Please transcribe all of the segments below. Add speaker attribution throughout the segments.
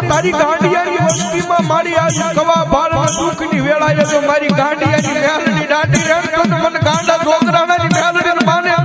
Speaker 1: તારી ગાંડિયાની વસ્તીમાં મારી આજ કવા ભાળના દુઃખની વેળાએ તો મારી ગાંડિયાની મેલડી દાટી એમ તો મને ગાંડા છોકરાની મેલડી માને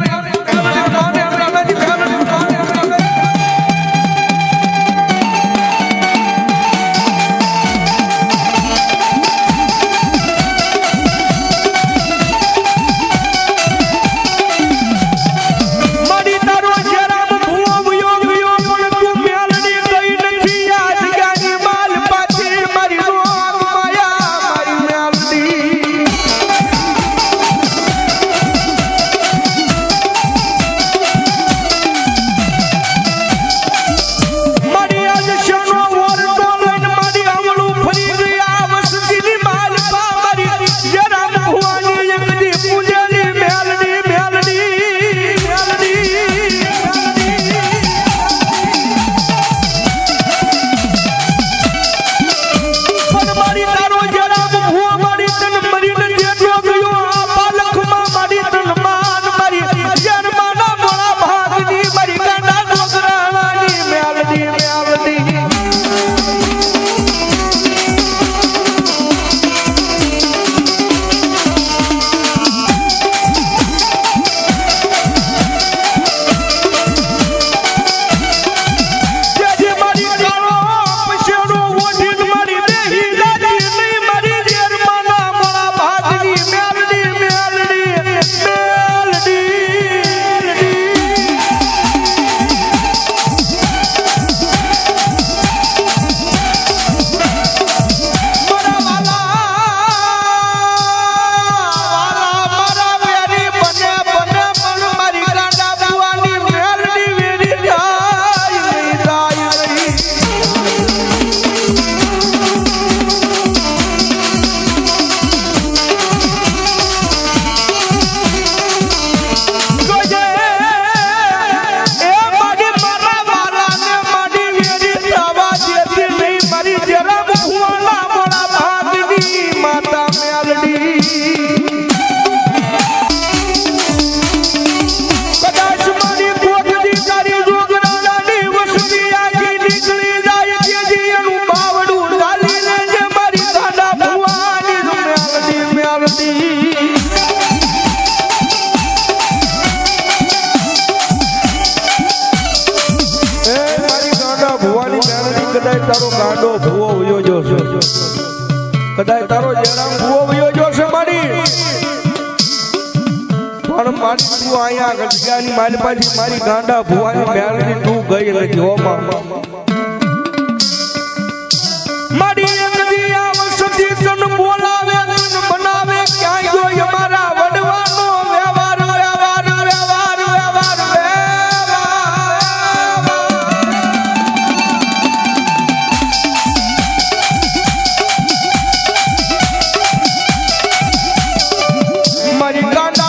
Speaker 1: તારો ગાંડો ભૂવો વયો જોશે કદાચ તારો જણામ ભૂવો વયો જોશે મારી પણ મારી તું અહીંયા ગઢિયાની મારી પાછી મારી ગાંડા ભૂવાની મેળવી તું ગઈ નથી ઓ મારી નદી આવ સતી તન બોલાવે તન બનાવે ક્યાં ગયો અમારા વડવાનો વ્યવહાર વ્યવહાર વ્યવહાર વ્યવહાર મારી ગાંડા